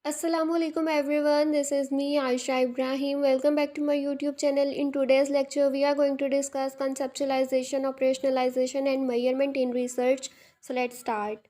Assalamualaikum everyone, this is me Aisha Ibrahim. Welcome back to my YouTube channel. In today's lecture we are going to discuss conceptualization, operationalization and measurement in research. So let's start.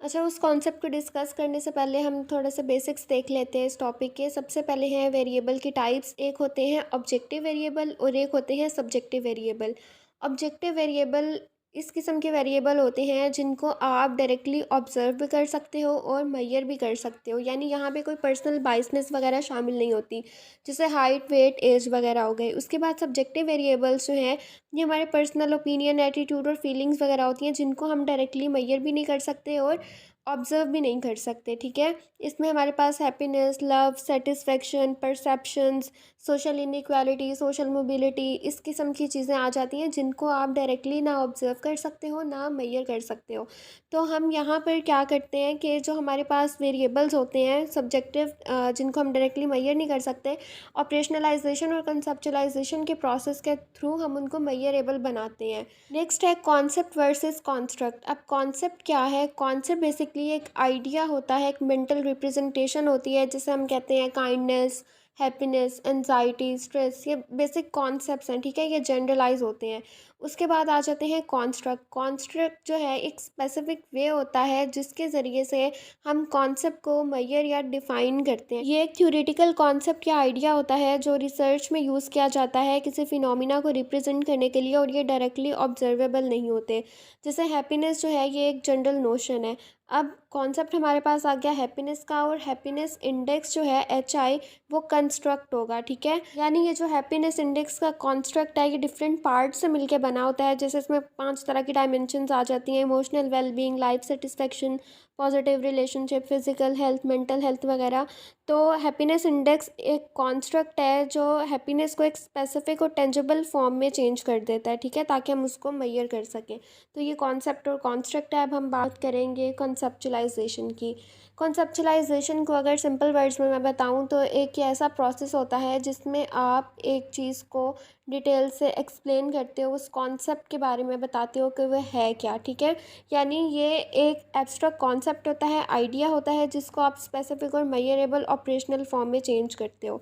अच्छा, उस concept को discuss करने से पहले हम थोड़ा सा basics देख लेते हैं इस टॉपिक के। सबसे पहले हैं वेरिएबल की टाइप्स। एक होते हैं ऑब्जेक्टिव वेरिएबल और एक होते हैं सब्जेक्टिव वेरिएबल। ऑब्जेक्टिव वेरिएबल इस किस्म के वेरिएबल होते हैं जिनको आप डायरेक्टली ऑब्जर्व भी कर सकते हो और मेजर भी कर सकते हो, यानी यहाँ पे कोई पर्सनल बाइसनेस वगैरह शामिल नहीं होती, जैसे हाइट, वेट, एज वगैरह हो गए। उसके बाद सब्जेक्टिव वेरिएबल्स जो हैं ये हमारे पर्सनल ओपिनियन, एटीट्यूड और फीलिंग्स वगैरह होती हैं जिनको हम डायरेक्टली मेजर भी नहीं कर सकते और ऑब्ज़र्व भी नहीं कर सकते। ठीक है, इसमें हमारे पास happiness, love, satisfaction, perceptions, social inequality, social mobility, इस किस्म की चीज़ें आ जाती हैं जिनको आप डायरेक्टली ना ऑब्ज़र्व कर सकते हो ना मेजर कर सकते हो। तो हम यहाँ पर क्या करते हैं कि जो हमारे पास वेरिएबल्स होते हैं सब्जेक्टिव, जिनको हम डायरेक्टली मेजर नहीं कर सकते, ऑपरेशनलाइजेशन और कंसेप्चुलाइजेशन के प्रोसेस के थ्रू हम उनको मेजरेबल बनाते हैं। नेक्स्ट है कॉन्सेप्ट वर्सेस कॉन्स्ट्रक्ट। अब कॉन्सेप्ट क्या है? कॉन्सेप्ट बेसिकली एक आइडिया होता है, एक मेंटल रिप्रेजेंटेशन होती है, जिसे हम कहते हैं काइंडनेस, हैप्पीनेस, एंजाइटी, स्ट्रेस। ये बेसिक कॉन्सेप्ट्स हैं, ठीक है, ये जनरलाइज होते हैं। उसके बाद आ जाते हैं कॉन्स्ट्रक्ट। कॉन्स्ट्रक्ट जो है एक स्पेसिफिक वे होता है जिसके ज़रिए से हम कॉन्सेप्ट को मेजर या डिफ़ाइन करते हैं। ये एक थ्योरेटिकल कॉन्सेप्ट या आइडिया होता है जो रिसर्च में यूज़ किया जाता है किसी फिनोमिना को रिप्रेजेंट करने के लिए, और ये डायरेक्टली ऑब्जर्वेबल नहीं होते। जैसे हैप्पीनेस जो है ये एक जनरल नोशन है। अब कॉन्सेप्ट हमारे पास आ गया हैप्पीनेस का, और हैप्पीनेस इंडेक्स जो है HI वो कंस्ट्रक्ट होगा। ठीक है, यानी ये जो हैप्पीनेस इंडेक्स का कॉन्स्ट्रक्ट है ये डिफरेंट पार्ट से मिलकर बना होता है। जैसे इसमें 5 तरह की डायमेंशंस आ जाती हैं: emotional wellbeing, life satisfaction, positive relationship, physical health, mental health वगैरह। तो हैप्पीनेस इंडेक्स एक कॉन्स्ट्रक्ट है जो हैप्पीनेस को एक स्पेसिफिक और टेंजिबल फॉर्म में चेंज कर देता है, ठीक है, ताकि हम उसको मेजर कर सकें। तो ये कॉन्सेप्ट और कॉन्स्ट्रक्ट है। अब हम बात करेंगे कॉन्सेप्चुलाइजेशन की। कॉन्सेप्चुलाइजेशन को अगर सिंपल वर्ड्स में मैं बताऊं तो एक ये ऐसा प्रोसेस होता है जिसमें आप एक चीज़ को डिटेल से एक्सप्लेन करते हो, उस कॉन्सेप्ट के बारे में बताते हो कि वह है क्या। ठीक है, यानी ये एक एब्स्ट्रैक्ट कॉन्सेप्ट होता है, आइडिया होता है जिसको आप स्पेसिफिक और मेजरेबल ऑपरेशनल फॉर्म में चेंज करते हो।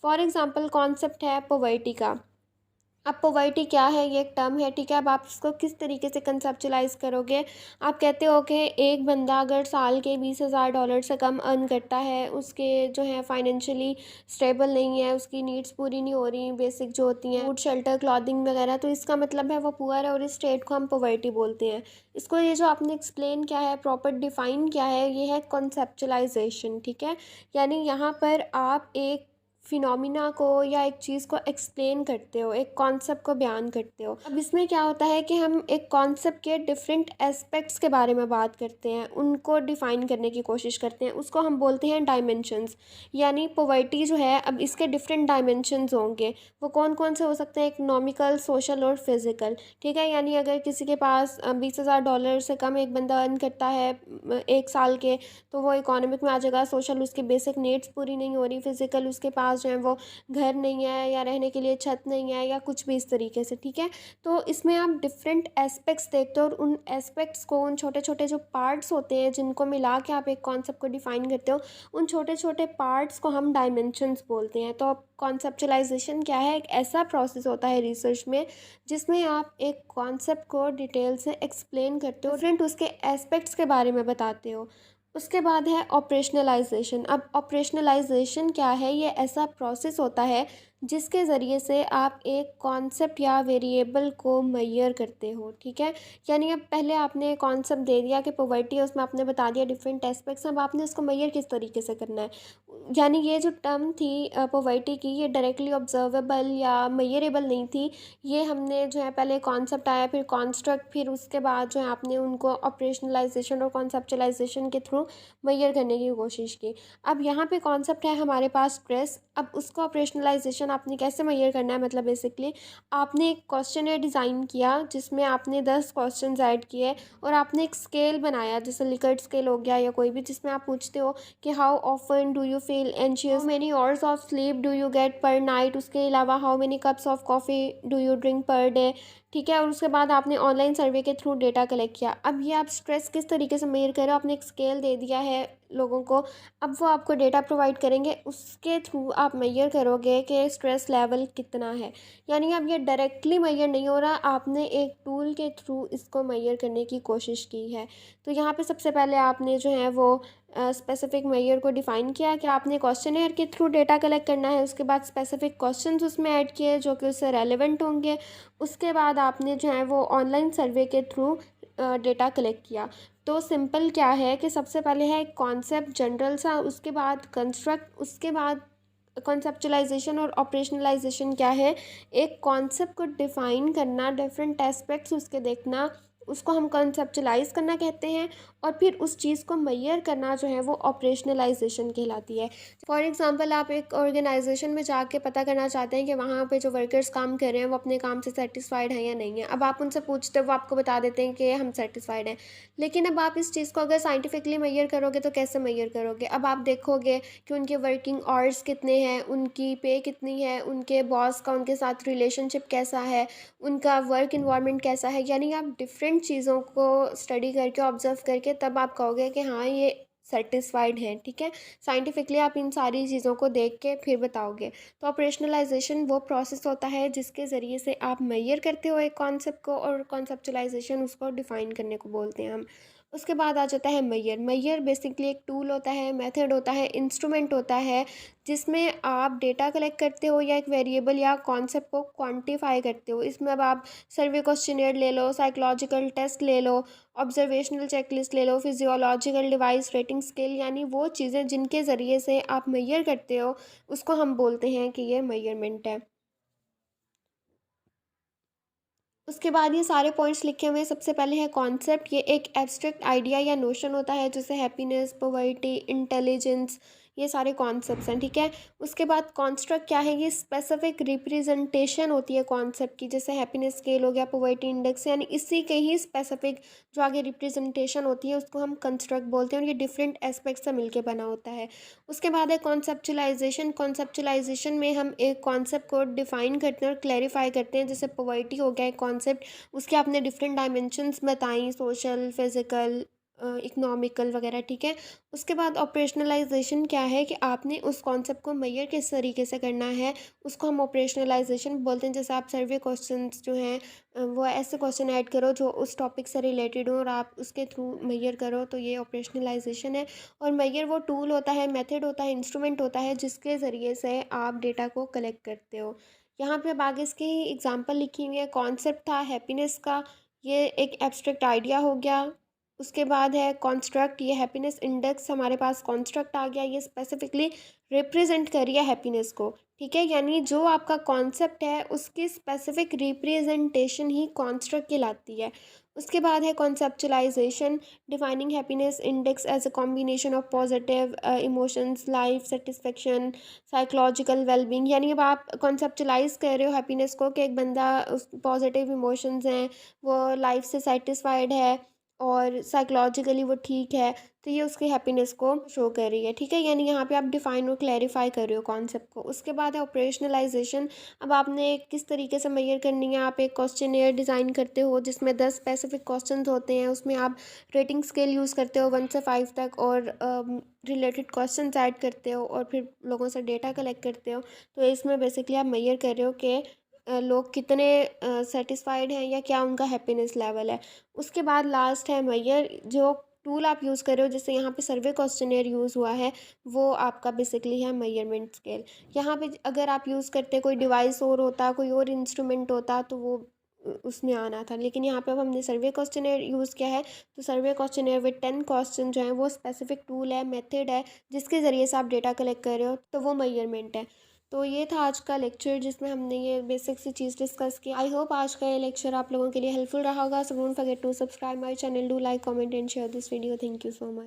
फॉर एग्जांपल कॉन्सेप्ट है पॉवर्टी का। अब पॉवर्टी क्या है? ये एक टर्म है, ठीक है। अब आप इसको किस तरीके से कंसेप्चुलाइज करोगे? आप कहते हो कि एक बंदा अगर साल के $20,000 से कम अर्न करता है, उसके जो है फाइनेंशियली स्टेबल नहीं है, उसकी नीड्स पूरी नहीं हो रही बेसिक जो होती हैं, फूड, शेल्टर, क्लॉथिंग वगैरह, तो इसका मतलब है वो पुअर है, और इस स्टेट को हम पॉवर्टी बोलते हैं। इसको ये जो आपने एक्सप्लेन किया है, प्रॉपर डिफाइन किया है, ये है कॉन्सेप्चुलाइजेशन। ठीक है, यानी यहाँ पर आप एक फिनोमिना को या एक चीज़ को एक्सप्लेन करते हो, एक कॉन्सेप्ट को बयान करते हो। अब इसमें क्या होता है कि हम एक कॉन्सेप्ट के डिफरेंट एस्पेक्ट्स के बारे में बात करते हैं, उनको डिफ़ाइन करने की कोशिश करते हैं, उसको हम बोलते हैं डायमेंशंस। यानी पॉवर्टी जो है, अब इसके डिफरेंट डायमेंशंस होंगे। वो कौन कौन से हो सकते हैं? इकोनॉमिकल, सोशल और फिज़िकल। ठीक है, यानी अगर किसी के पास $20,000 से कम एक बंदा अर्न करता है एक साल के, तो वो इकोनॉमिक में आ जाएगा। सोशल, उसकी बेसिक नीड्स पूरी नहीं हो रही। फिज़िकल, उसके पास जो है वो घर नहीं है या रहने के लिए छत नहीं है या कुछ भी इस तरीके से। ठीक है, तो इसमें आप डिफरेंट एस्पेक्ट्स देखते हो, और उन एस्पेक्ट्स को, उन छोटे छोटे जो पार्ट्स होते हैं जिनको मिला के आप एक कॉन्सेप्ट को डिफाइन करते हो, उन छोटे छोटे पार्ट्स को हम डायमेंशंस बोलते हैं। तो अब कॉन्सेप्चुलाइजेशन क्या है? एक ऐसा प्रोसेस होता है रिसर्च में जिसमें आप एक कॉन्सेप्ट को डिटेल से एक्सप्लेन करते हो, डिफरेंट उसके एस्पेक्ट्स के बारे में बताते हो। उसके बाद है ऑपरेशनलाइजेशन। अब ऑपरेशनलाइजेशन क्या है? ये ऐसा प्रोसेस होता है जिसके ज़रिए से आप एक कॉन्सेप्ट या वेरिएबल को मेजर करते हो। ठीक है, यानी अब पहले आपने कॉन्सेप्ट दे दिया कि पॉवर्टी है, उसमें आपने बता दिया डिफरेंट एस्पेक्ट्स, अब आपने उसको मेजर किस तरीके से करना है। यानी ये जो टर्म थी पॉवर्टी की, ये डायरेक्टली ऑब्जर्वेबल या मेजरेबल नहीं थी। ये हमने जो है पहले कॉन्सेप्ट आया, फिर कॉन्स्ट्रक्ट, फिर उसके बाद जो है आपने उनको ऑपरेशनलाइजेशन और कॉन्सेप्चुलाइजेशन के थ्रू मेजर करने की कोशिश की। अब यहाँ पे कॉन्सेप्ट है हमारे पास स्ट्रेस। अब उसको ऑपरेशनलाइजेशन आपने कैसे मेजर करना है? मतलब बेसिकली आपने एक क्वेश्चन डिज़ाइन किया जिसमें आपने 10 क्वेश्चन ऐड किए, और आपने एक स्केल बनाया, जैसे लिकर्ट स्केल हो गया या कोई भी, जिसमें आप पूछते हो कि how often do you feel anxious, how many hours of sleep do you get पर नाइट, उसके अलावा how many cups of coffee do you drink per day. ठीक है, और उसके बाद आपने ऑनलाइन सर्वे के थ्रू डेटा कलेक्ट किया। अब ये आप स्ट्रेस किस तरीके से मेज़र कर रहे हो, आपने एक स्केल दे दिया है लोगों को, अब वो आपको डेटा प्रोवाइड करेंगे, उसके थ्रू आप मेज़र करोगे कि स्ट्रेस लेवल कितना है। यानी अब ये डायरेक्टली मेज़र नहीं हो रहा, आपने एक टूल के थ्रू इसको मेज़र करने की कोशिश की है। तो यहाँ पे सबसे पहले आपने जो है वो स्पेसिफिक मेजर को डिफ़ाइन किया कि आपने क्वेश्चनेयर के थ्रू डेटा कलेक्ट करना है, उसके बाद स्पेसिफिक क्वेश्चंस उसमें ऐड किए जो कि उससे रेलेवेंट होंगे। उसके बाद आपने जो है वो ऑनलाइन सर्वे के थ्रू डेटा कलेक्ट किया। तो सिंपल क्या है कि सबसे पहले है कॉन्सेप्ट जनरल सा, उसके बाद कंस्ट्रक्ट, उसके बाद कॉन्सेप्चुलाइजेशन और ऑपरेशनलाइजेशन क्या है, एक कॉन्सेप्ट को डिफ़ाइन करना, डिफरेंट एस्पेक्ट्स उसके देखना, उसको हम कॉन्सेप्चुलाइज करना कहते हैं, और फिर उस चीज़ को मेजर करना जो है वो ऑपरेशनलाइजेशन कहलाती है। फॉर एग्ज़ाम्पल आप एक ऑर्गेनाइजेशन में जाके पता करना चाहते हैं कि वहाँ पे जो वर्कर्स काम कर रहे हैं वो अपने काम से सेटिस्फाइड हैं या नहीं है। अब आप उनसे पूछते हो, वो आपको बता देते हैं कि हम सेटिस्फाइड हैं, लेकिन अब आप इस चीज़ को अगर साइंटिफिकली मेजर करोगे तो कैसे मेजर करोगे। अब आप देखोगे कि उनके वर्किंग आवर्स कितने हैं, उनकी पे कितनी है, उनके बॉस का उनके साथ रिलेशनशिप कैसा है, उनका वर्क इन्वायरमेंट कैसा है। यानी आप डिफरेंट चीज़ों को स्टडी करके, ऑब्जर्व करके तब आप कहोगे कि हाँ ये सेटिस्फाइड हैं। ठीक है, साइंटिफिकली आप इन सारी चीज़ों को देख के फिर बताओगे। तो ऑपरेशनलाइजेशन वो प्रोसेस होता है जिसके ज़रिए से आप मेजर करते हो एक कॉन्सेप्ट को, और कॉन्सेप्चुलाइजेशन उसको डिफ़ाइन करने को बोलते हैं हम। उसके बाद आ जाता है मेजर। मेजर बेसिकली एक टूल होता है, मेथड होता है, इंस्ट्रूमेंट होता है, जिसमें आप डेटा कलेक्ट करते हो या एक वेरिएबल या कॉन्सेप्ट को क्वांटिफाई करते हो। इसमें अब आप सर्वे क्वेश्चनेयर ले लो, साइकोलॉजिकल टेस्ट ले लो, ऑब्जर्वेशनल चेकलिस्ट ले लो, फिजियोलॉजिकल डिवाइस, रेटिंग स्केल, यानी वो चीज़ें जिनके ज़रिए से आप मेजर करते हो उसको हम बोलते हैं कि ये मेजरमेंट है। उसके बाद ये सारे पॉइंट्स लिखे हुए हैं। सबसे पहले है कॉन्सेप्ट, ये एक एब्स्ट्रैक्ट आइडिया या नोशन होता है, जैसे हैप्पीनेस, पॉवर्टी, इंटेलिजेंस, ये सारे कॉन्सेप्ट्स हैं। ठीक है, उसके बाद कॉन्स्ट्रक्ट क्या है, ये स्पेसिफिक रिप्रेजेंटेशन होती है कॉन्सेप्ट की, जैसे हैप्पीनेस स्केल हो गया, पॉवर्टी इंडेक्स, यानी इसी के ही स्पेसिफिक जो आगे रिप्रेजेंटेशन होती है उसको हम कंस्ट्रक्ट बोलते हैं, और ये डिफरेंट एस्पेक्ट से मिलकर बना होता है। उसके बाद है कॉन्सेप्चुलाइजेशन। कॉन्सेप्चुलाइजेशन में हम एक कॉन्सेप्ट को डिफाइन करते हैं और क्लैरिफाई करते हैं, जैसे पॉवर्टी हो गया एक कॉन्सेप्ट, उसके आपने डिफरेंट डायमेंशंस बताई, सोशल, फिजिकल, इकोनॉमिकल वगैरह। ठीक है, उसके बाद ऑपरेशनलाइजेशन क्या है कि आपने उस कॉन्सेप्ट को मेजर किस तरीके से करना है, उसको हम ऑपरेशनलाइजेशन बोलते हैं। जैसे आप सर्वे क्वेश्चंस जो हैं वो ऐसे क्वेश्चन ऐड करो जो उस टॉपिक से रिलेटेड हो और आप उसके थ्रू मेजर करो, तो ये ऑपरेशनलाइजेशन है। और मेजर वो टूल होता है, मेथड होता है, इंस्ट्रूमेंट होता है जिसके ज़रिए से आप डेटा को कलेक्ट करते हो। यहाँ पे अब आगे इसकी एग्जांपल लिखी हुई है। कॉन्सेप्ट था हैप्पीनेस का, ये एक एब्स्ट्रैक्ट आइडिया हो गया। उसके बाद है कॉन्स्ट्रक्ट, ये हैप्पीनेस इंडेक्स हमारे पास कॉन्स्ट्रक्ट आ गया, ये स्पेसिफिकली रिप्रेजेंट करिए हैप्पीनेस को। ठीक है, यानी जो आपका कॉन्सेप्ट है उसकी स्पेसिफिक रिप्रेजेंटेशन ही कॉन्स्ट्रक्ट कहलाती है। उसके बाद है conceptualization, defining happiness index as a combination of positive emotions, life satisfaction, psychological wellbeing. यानी अब आप कॉन्सेप्चुलाइज कर रहे हो हैप्पीनेस को कि एक बंदा उस पॉजिटिव इमोशंस हैं, वो लाइफ से सेटिस्फाइड है और साइकोलॉजिकली वो ठीक है, तो ये उसकी हैप्पीनेस को शो कर रही है। ठीक है, यानी यहाँ पे आप डिफाइन और क्लैरिफाई कर रहे हो कॉन्सेप्ट को। उसके बाद है ऑपरेशनलाइजेशन। अब आपने किस तरीके से मेजर करनी है, आप एक क्वेश्चनेयर डिज़ाइन करते हो जिसमें 10 स्पेसिफिक क्वेश्चंस होते हैं, उसमें आप रेटिंग स्केल यूज़ करते हो 1 से 5 तक, और रिलेटेड क्वेश्चंस ऐड करते हो और फिर लोगों से डेटा कलेक्ट करते हो। तो इसमें बेसिकली आप मेजर कर रहे हो कि लोग कितने सेटिस्फाइड हैं या क्या उनका हैप्पीनेस लेवल है। उसके बाद लास्ट है मेजर, जो टूल आप यूज़ कर रहे हो, जैसे यहाँ पे सर्वे क्वेश्चनेयर यूज़ हुआ है, वो आपका बेसिकली है मेजरमेंट स्केल। यहाँ पे अगर आप यूज़ करते कोई डिवाइस और होता, कोई और इंस्ट्रूमेंट होता, तो वो उसमें आना था, लेकिन यहाँ पे अब हमने सर्वे क्वेश्चनेयर यूज़ किया है। तो सर्वे क्वेश्चनेयर विद 10 क्वेश्चन जो है वो स्पेसिफिक टूल है, मेथड है, जिसके ज़रिए से आप डेटा कलेक्ट कर रहे हो, तो वो मेजरमेंट है। तो ये था आज का लेक्चर जिसमें हमने ये बेसिक सी चीज़ डिस्कस की। आई होप आज का ये लेक्चर आप लोगों के लिए हेल्पफुल रहा होगा। So don't forget to subscribe my channel, do like, comment and share this video. Thank you so much.